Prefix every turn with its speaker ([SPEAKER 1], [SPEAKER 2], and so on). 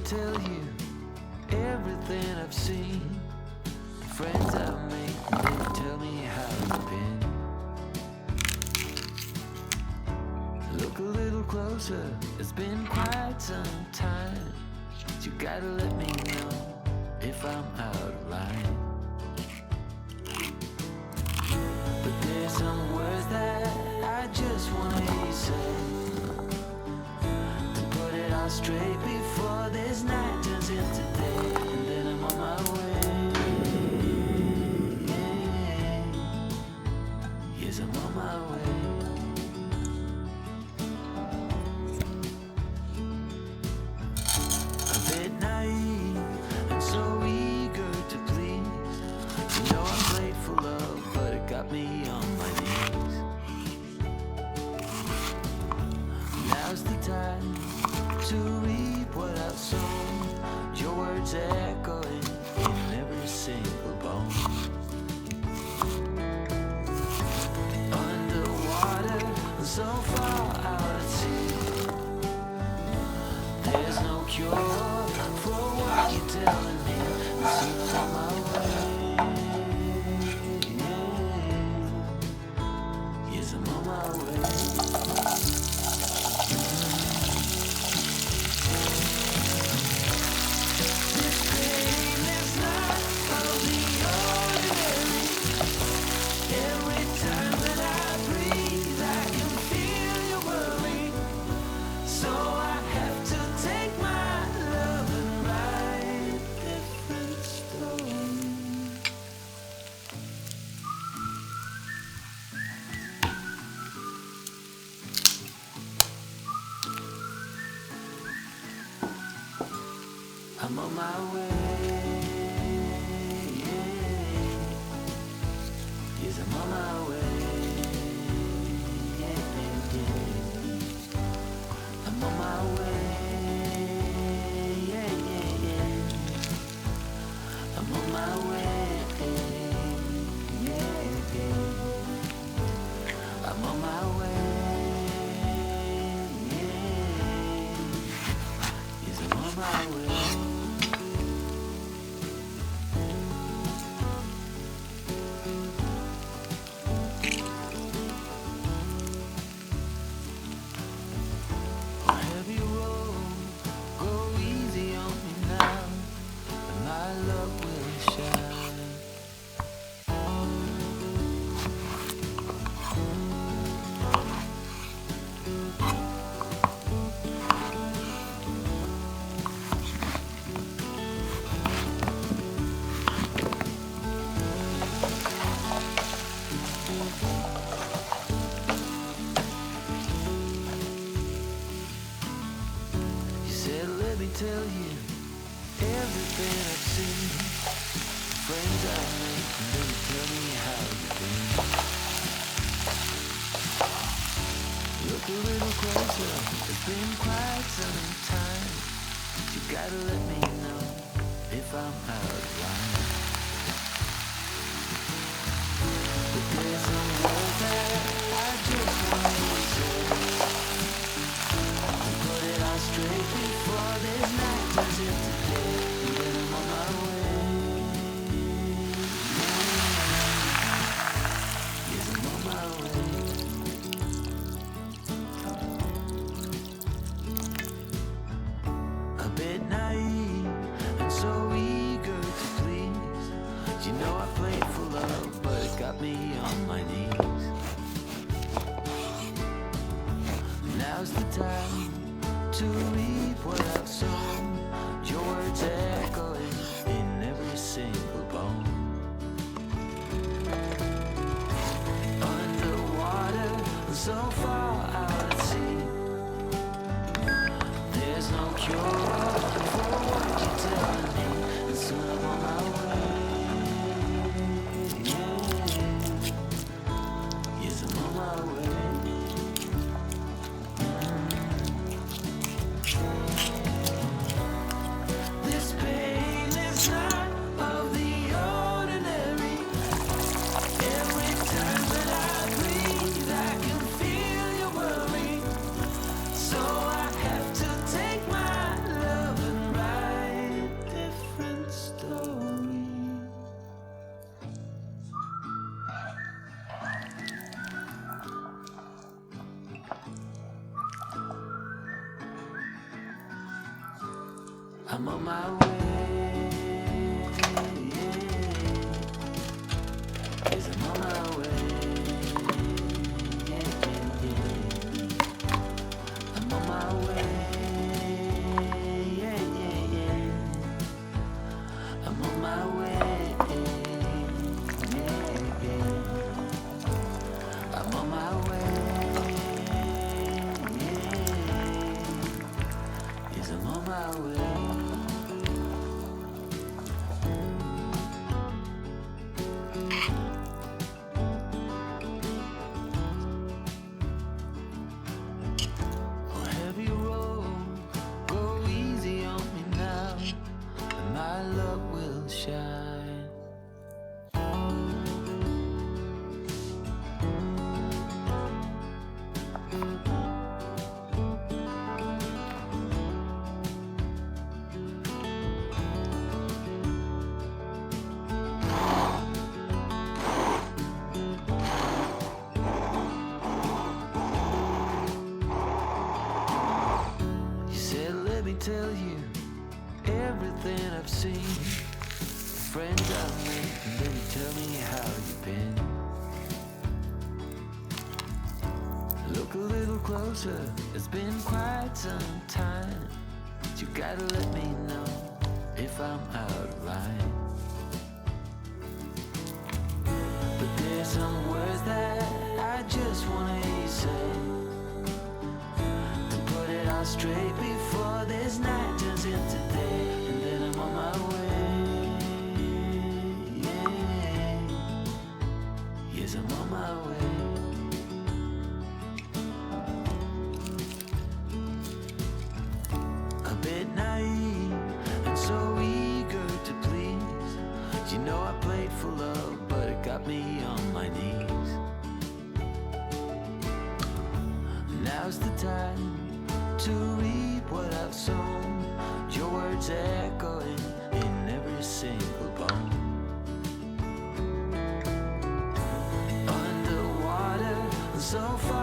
[SPEAKER 1] tell you everything I've seen. The friends I've made, they tell me how you've been. Look a little closer, it's been quite some time. You gotta let me know if I'm out of line. But there's some words that I just wanna hear you say, to put it all straight before this night turns into day. And then I'm on my way. Yes, I'm on my way. A bit naive and so eager to please. You know I'm played for love, but it got me on my knees. Now's the time to reap what I've sown. Your words echoing in every single bone. Underwater, so far out at sea, there's no cure for what you're telling me. So I'm on my way. Yes, I'm on my way. This pain is not of the ordinary. Every time that I breathe, I can feel you worry. So I have to take my love and write a different story. I'm on my way. Yes, I'm on my way. I'm on my way. I'm on my way. I'm on my way. Yes, I'm on my way. Heavy road, go easy on me now, and my love will shine. You said, let me tell you everything I've seen. Friends I've made, and they tell me how you've been. Look a little closer, it's been quite some time. You gotta let me know if I'm out of line. But there's some words that I just want to say, to put it all straight before this night turns into day. And then I'm on my way. Yes, I'm on my way. A bit naive and so eager I'm on my way. Yes, I'm on my way. Yeah, yeah, yeah. I'm on my way. Yeah, yeah, yeah. I'm on my way. Yeah, yeah. I'm on my way. Yeah. Yes, I'm on my way. Oh, heavy road, go easy on me now, and my love will shine. You said, let me tell you everything I've seen, friends I've made, and then you tell me how you've been. Look a little closer, it's been quite some time. You gotta let me know if I'm out of line. But there's some words that I just wanna hear you say, to put it all straight before this night turns into day. And then I'm on my way. Yeah. Yes, I'm on my way. A bit naive and so eager to please. You know I played for love, but it got me on my knees. Now's the time to reap what I've sown. Your words echoing in every single bone. Underwater, so far